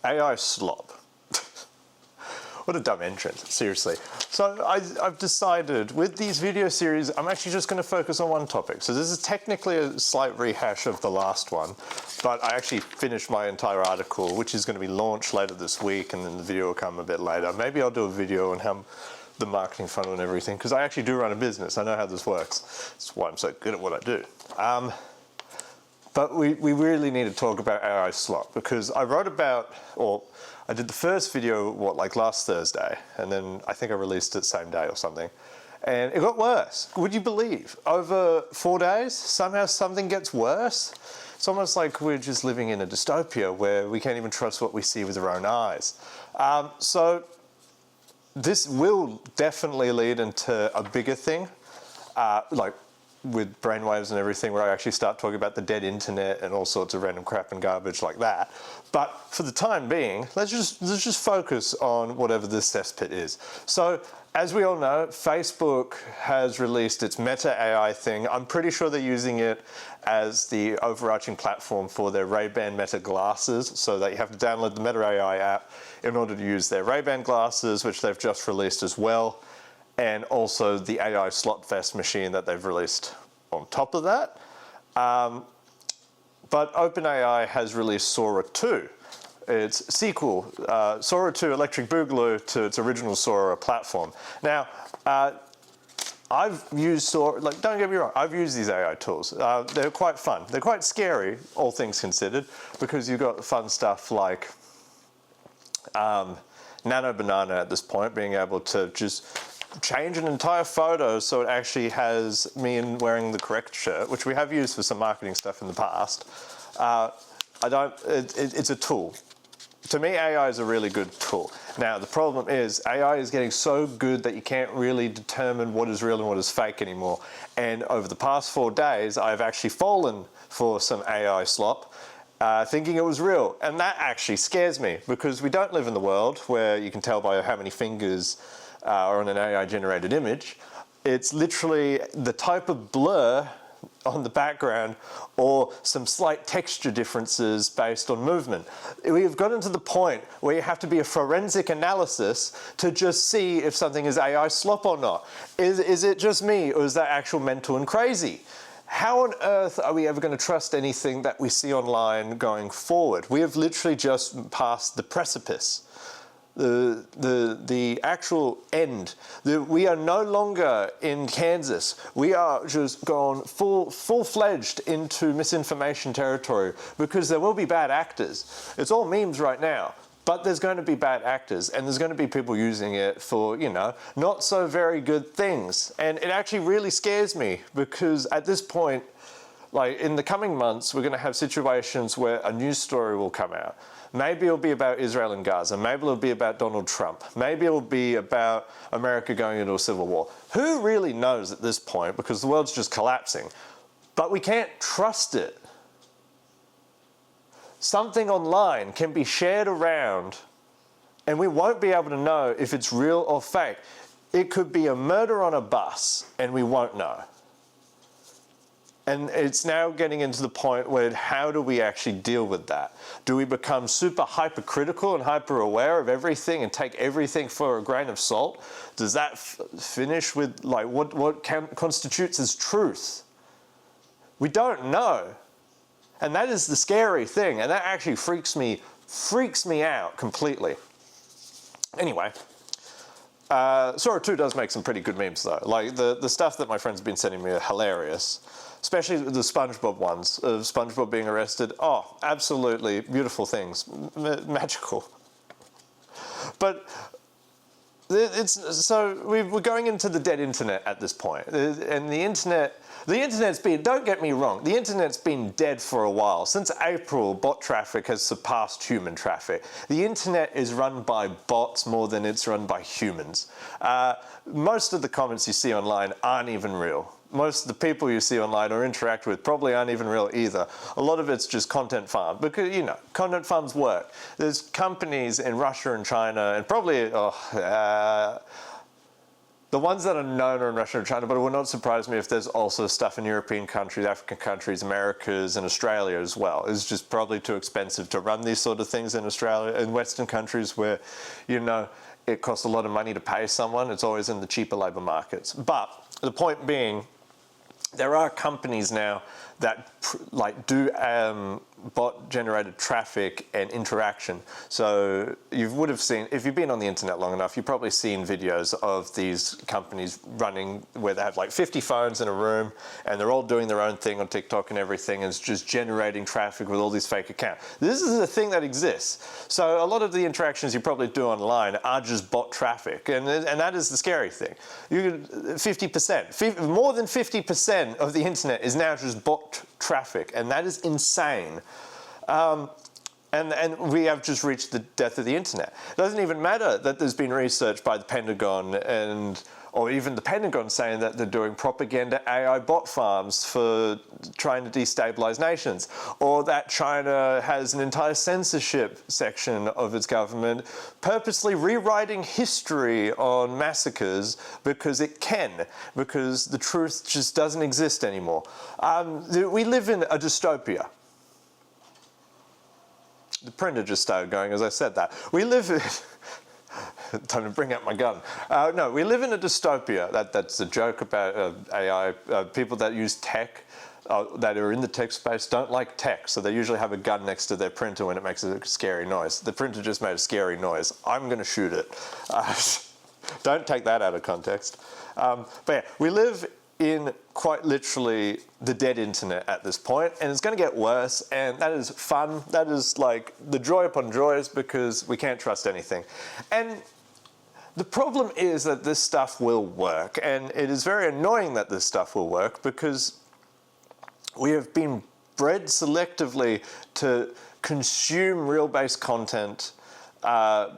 AI slop. What a dumb entrance, seriously. So I've decided with these video series, I'm actually just going to focus on one topic. So this is technically a slight rehash of the last one, but I actually finished my entire article, which is going to be launched later this week, and then the video will come a bit later. Maybe I'll do a video on how the marketing funnel and everything, because I actually do run a business. I know how this works. That's why I'm so good at what I do. But we really need to talk about AI slop, because I wrote about, or I did the first video, like last Thursday, and then I think I released it the same day or something, and it got worse. Would you believe? Over 4 days, somehow something gets worse. It's almost like we're just living in a dystopia where we can't even trust what we see with our own eyes. So this will definitely lead into a bigger thing, like with brainwaves and everything, where I actually start talking about the dead internet and all sorts of random crap and garbage like that. But for the time being, let's just focus on whatever this cesspit is. So as we all know, Facebook has released its Meta AI thing. I'm pretty sure they're using it as the overarching platform for their Ray-Ban Meta glasses, so that you have to download the Meta AI app in order to use their Ray-Ban glasses, which they've just released as well, and also the AI slot fest machine that they've released on top of that. But OpenAI has released Sora 2. It's sequel, Sora 2 Electric Boogaloo, to its original Sora platform. Now, I've used Sora, like, don't get me wrong, I've used these AI tools. They're quite fun. They're quite scary, all things considered, because you've got fun stuff like Nano Banana at this point, being able to just change an entire photo so it actually has me wearing the correct shirt, which we have used for some marketing stuff in the past. It's a tool. To me, AI is a really good tool. Now, the problem is AI is getting so good that you can't really determine what is real and what is fake anymore. And over the past 4 days, I've actually fallen for some AI slop, thinking it was real. And that actually scares me, because we don't live in the world where you can tell by how many fingers are on an AI-generated image. It's literally the type of blur on the background or some slight texture differences based on movement. We have gotten to the point where you have to be a forensic analysis to just see if something is AI slop or not. Is it just me, or is that actual mental and crazy? How on earth are we ever going to trust anything that we see online going forward? We have literally just passed the precipice. The actual end. We are no longer in Kansas. We are just gone full-fledged into misinformation territory, because there will be bad actors. It's all memes right now, but there's going to be bad actors, and there's going to be people using it for, you know, not so very good things. And it actually really scares me, because at this point, like in the coming months, we're going to have situations where a news story will come out. Maybe it'll be about Israel and Gaza. Maybe it'll be about Donald Trump. Maybe it'll be about America going into a civil war. Who really knows at this point, because the world's just collapsing. But we can't trust it. Something online can be shared around, and we won't be able to know if it's real or fake. It could be a murder on a bus, and we won't know. And it's now getting into the point where, how do we actually deal with that? Do we become super hypercritical and hyper aware of everything and take everything for a grain of salt? Does that finish with, like, what constitutes as truth? We don't know. And that is the scary thing. And that actually freaks me out completely. Anyway, Sora 2 does make some pretty good memes though. Like the stuff that my friends have been sending me are hilarious. Especially the SpongeBob ones, of SpongeBob being arrested. Oh, absolutely beautiful things, magical. But we're going into the dead internet at this point. And the internet's been, don't get me wrong, the internet's been dead for a while. Since April, bot traffic has surpassed human traffic. The internet is run by bots more than it's run by humans. Most of the comments you see online aren't even real. Most of the people you see online or interact with probably aren't even real either. A lot of it's just content farm, because, you know, content farms work. There's companies in Russia and China and probably the the ones that are known are in Russia and China, but it would not surprise me if there's also stuff in European countries, African countries, Americas, and Australia as well. It's just probably too expensive to run these sort of things in Australia. In Western countries where, you know, it costs a lot of money to pay someone, it's always in the cheaper labour markets. But the point being, there are companies now that do bot-generated traffic and interaction. So you would have seen, if you've been on the internet long enough, you've probably seen videos of these companies running where they have like 50 phones in a room and they're all doing their own thing on TikTok and everything, and it's just generating traffic with all these fake accounts. This is a thing that exists. So a lot of the interactions you probably do online are just bot traffic, and that is the scary thing. 50%, more than 50% of the internet is now just bot traffic, and that is insane. And we have just reached the death of the internet. It doesn't even matter that there's been research by the Pentagon or even the Pentagon saying that they're doing propaganda AI bot farms for trying to destabilize nations, or that China has an entire censorship section of its government purposely rewriting history on massacres because it can, because the truth just doesn't exist anymore. We live in a dystopia. The printer just started going as I said that. We live in... Time to bring out my gun. No, we live in a dystopia. That's a joke about AI. People that use tech, that are in the tech space, don't like tech, so they usually have a gun next to their printer when it makes a scary noise. The printer just made a scary noise. I'm going to shoot it. Don't take that out of context. But yeah, we live in quite literally the dead internet at this point, and it's going to get worse, and that is fun. That is like the joy upon joys, because we can't trust anything. And the problem is that this stuff will work, and it is very annoying that this stuff will work, because we have been bred selectively to consume real-based content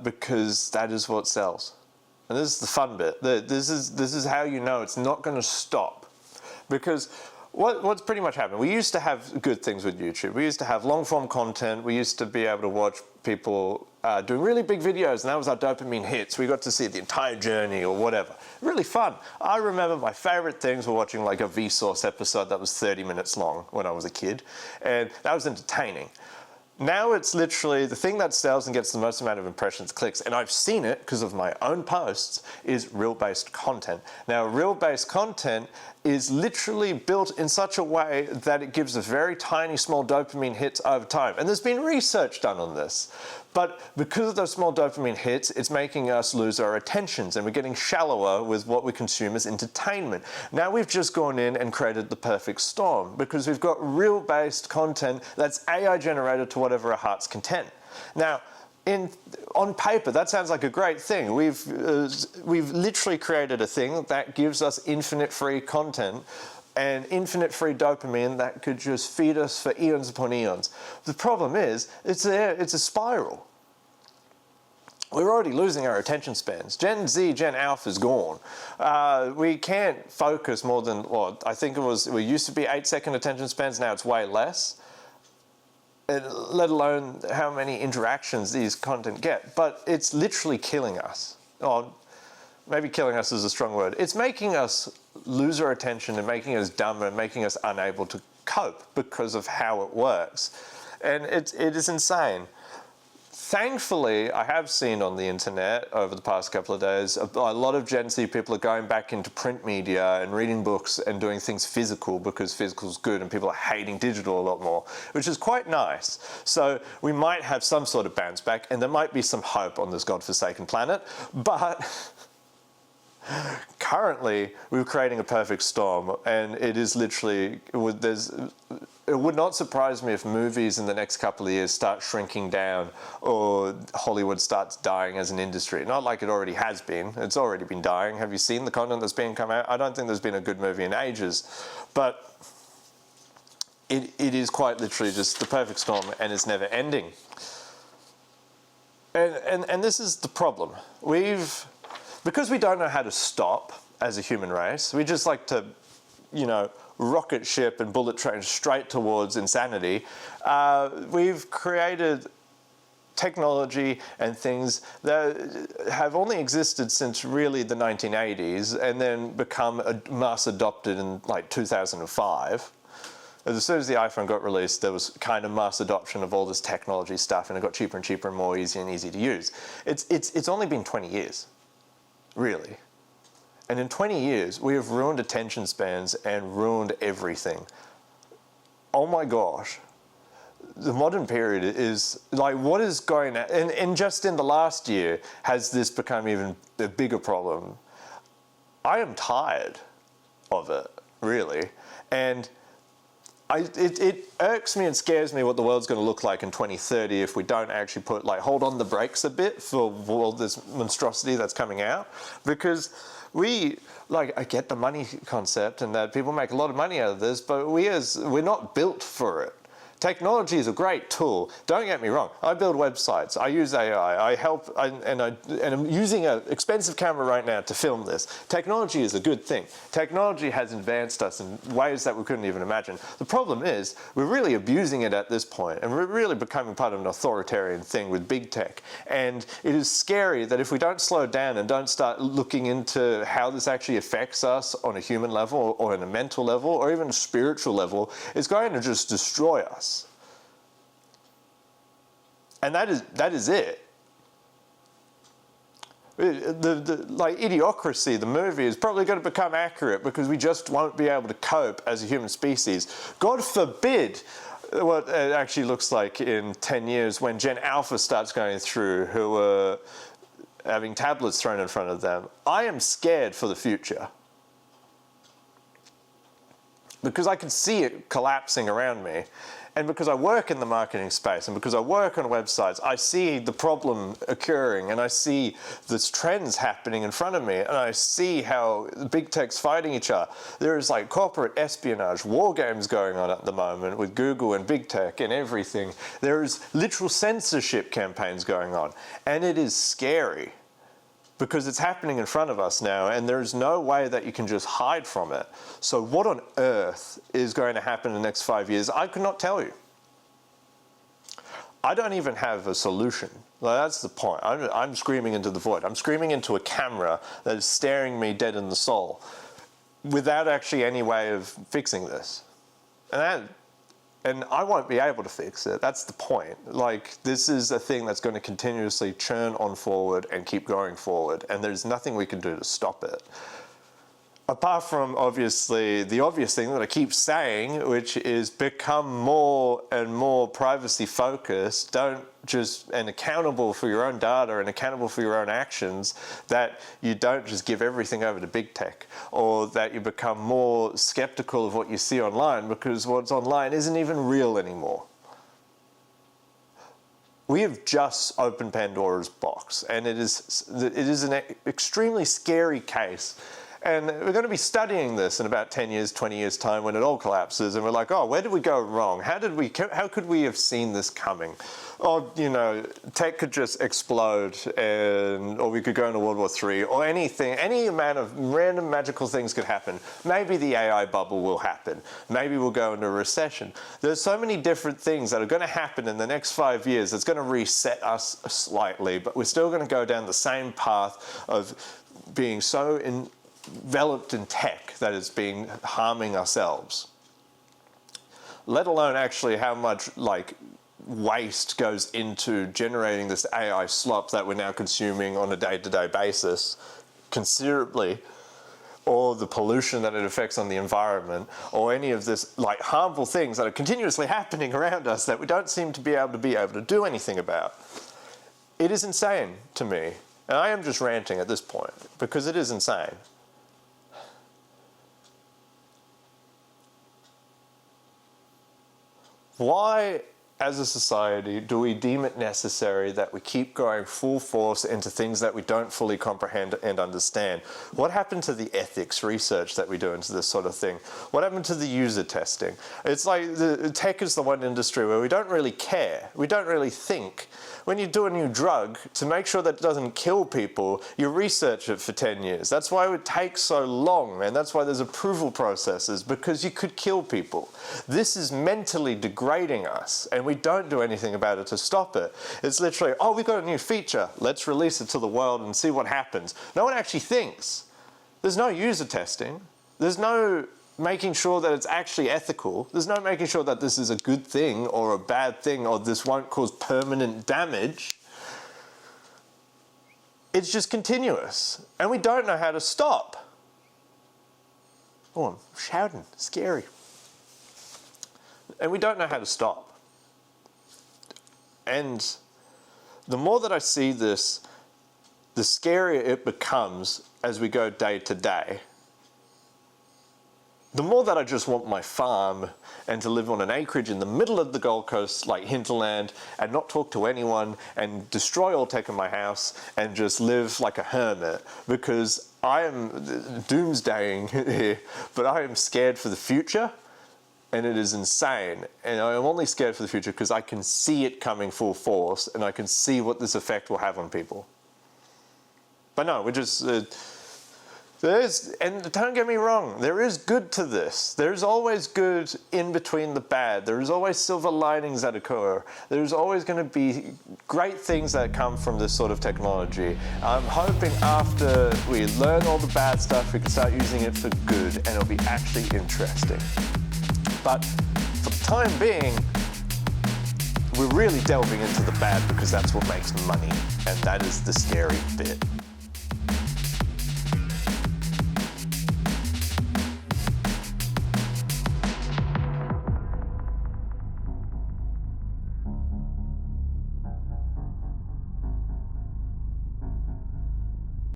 because that is what sells. And this is the fun bit. This is how you know it's not going to stop. Because what's pretty much happened, we used to have good things with YouTube. We used to have long-form content. We used to be able to watch people doing really big videos, and that was our dopamine hits. We got to see the entire journey or whatever. Really fun. I remember my favorite things were watching like a Vsauce episode that was 30 minutes long when I was a kid, and that was entertaining. Now it's literally the thing that sells and gets the most amount of impressions, clicks, and I've seen it because of my own posts, is reel-based content. Now, reel-based content is literally built in such a way that it gives us very tiny, small dopamine hits over time. And there's been research done on this. But because of those small dopamine hits, it's making us lose our attentions, and we're getting shallower with what we consume as entertainment. Now we've just gone in and created the perfect storm, because we've got reel-based content that's AI generated to whatever our heart's content. Now, on paper, that sounds like a great thing. We've literally created a thing that gives us infinite free content and infinite free dopamine that could just feed us for eons upon eons. The problem is, it's a spiral. We're already losing our attention spans. Gen Z, Gen Alpha is gone. We can't focus more than, well, I think we used to be 8-second attention spans, now it's way less. Let alone how many interactions these content get. But it's literally killing us. Oh, maybe killing us is a strong word. It's making us lose our attention and making us dumber and making us unable to cope because of how it works. And it is insane. Thankfully, I have seen on the internet over the past couple of days, a lot of Gen Z people are going back into print media and reading books and doing things physical, because physical is good and people are hating digital a lot more, which is quite nice. So we might have some sort of bounce back, and there might be some hope on this godforsaken planet, but currently we're creating a perfect storm, and it is literally, it would not surprise me if movies in the next couple of years start shrinking down, or Hollywood starts dying as an industry. Not like it already has been. It's already been dying. Have you seen the content that's been come out? I don't think there's been a good movie in ages. But it is quite literally just the perfect storm, and it's never ending. And this is the problem. Because we don't know how to stop as a human race, we just like to, rocket ship and bullet train straight towards insanity. We've created technology and things that have only existed since really the 1980s and then become mass adopted in like 2005. As soon as the iPhone got released, there was kind of mass adoption of all this technology stuff, and it got cheaper and cheaper and more easy and easy to use. It's only been 20 years, really. And in 20 years, we have ruined attention spans and ruined everything. Oh my gosh. The modern period is like, what is going on? And just in the last year, has this become even a bigger problem? I am tired of it, really. And it irks me and scares me what the world's going to look like in 2030 if we don't actually hold on the brakes a bit for all this monstrosity that's coming out. Because I get the money concept and that people make a lot of money out of this, but we're not built for it. Technology is a great tool. Don't get me wrong. I build websites. I use AI. And I'm using an expensive camera right now to film this. Technology is a good thing. Technology has advanced us in ways that we couldn't even imagine. The problem is we're really abusing it at this point, and we're really becoming part of an authoritarian thing with big tech. And it is scary that if we don't slow down and don't start looking into how this actually affects us on a human level or on a mental level or even a spiritual level, it's going to just destroy us. And that is it. Like Idiocracy, the movie, is probably going to become accurate because we just won't be able to cope as a human species. God forbid what it actually looks like in 10 years when Gen Alpha starts going through, who are having tablets thrown in front of them. I am scared for the future. Because I can see it collapsing around me. And because I work in the marketing space and because I work on websites, I see the problem occurring and I see these trends happening in front of me and I see how big tech's fighting each other. There is like corporate espionage, war games going on at the moment with Google and big tech and everything. There is literal censorship campaigns going on, and it is scary. Because it's happening in front of us now, and there's no way that you can just hide from it. So what on earth is going to happen in the next 5 years? I could not tell you. I don't even have a solution. Like, that's the point. I'm screaming into the void. I'm screaming into a camera that is staring me dead in the soul without actually any way of fixing this. And I won't be able to fix it. That's the point. Like, this is a thing that's going to continuously churn on forward and keep going forward, and there's nothing we can do to stop it. Apart from, obviously, the obvious thing that I keep saying, which is become more and more privacy focused, and accountable for your own data and accountable for your own actions, that you don't just give everything over to big tech, or that you become more skeptical of what you see online because what's online isn't even real anymore. We have just opened Pandora's box, and it is an extremely scary case. And we're going to be studying this in about 10 years, 20 years time when it all collapses and we're like, oh, where did we go wrong? How could we have seen this coming? Or, tech could just explode or we could go into World War III or anything, any amount of random magical things could happen. Maybe the AI bubble will happen. Maybe we'll go into a recession. There's so many different things that are going to happen in the next 5 years that's going to reset us slightly, but we're still going to go down the same path of being so enveloped in tech that it's been harming ourselves. Let alone actually how much waste goes into generating this AI slop that we're now consuming on a day-to-day basis considerably, or the pollution that it affects on the environment, or any of this harmful things that are continuously happening around us that we don't seem to be able to do anything about. It is insane to me. And I am just ranting at this point because it is insane. Why, as a society, do we deem it necessary that we keep going full force into things that we don't fully comprehend and understand? What happened to the ethics research that we do into this sort of thing? What happened to the user testing? It's like the tech is the one industry where we don't really care. We don't really think. When you do a new drug, to make sure that it doesn't kill people, you research it for 10 years. That's why it takes so long, and that's why there's approval processes, because you could kill people. This is mentally degrading us, and we don't do anything about it to stop it. It's literally, oh, we've got a new feature, let's release it to the world and see what happens. No one actually thinks. There's no user testing. There's no making sure that it's actually ethical. There's no making sure that this is a good thing or a bad thing or this won't cause permanent damage. It's just continuous. And we don't know how to stop. Oh, I'm shouting. Scary. And we don't know how to stop. And the more that I see this, the scarier it becomes as we go day to day. The more that I just want my farm and to live on an acreage in the middle of the Gold Coast, like hinterland, and not talk to anyone and destroy all tech in my house and just live like a hermit, because I am doomsdaying here, but I am scared for the future, and it is insane. And I am only scared for the future because I can see it coming full force and I can see what this effect will have on people. But no, we're just... and don't get me wrong, there is good to this. There's always good in between the bad. There's always silver linings that occur. There's always going to be great things that come from this sort of technology. I'm hoping after we learn all the bad stuff, we can start using it for good and it'll be actually interesting. But for the time being, we're really delving into the bad because that's what makes money, and that is the scary bit.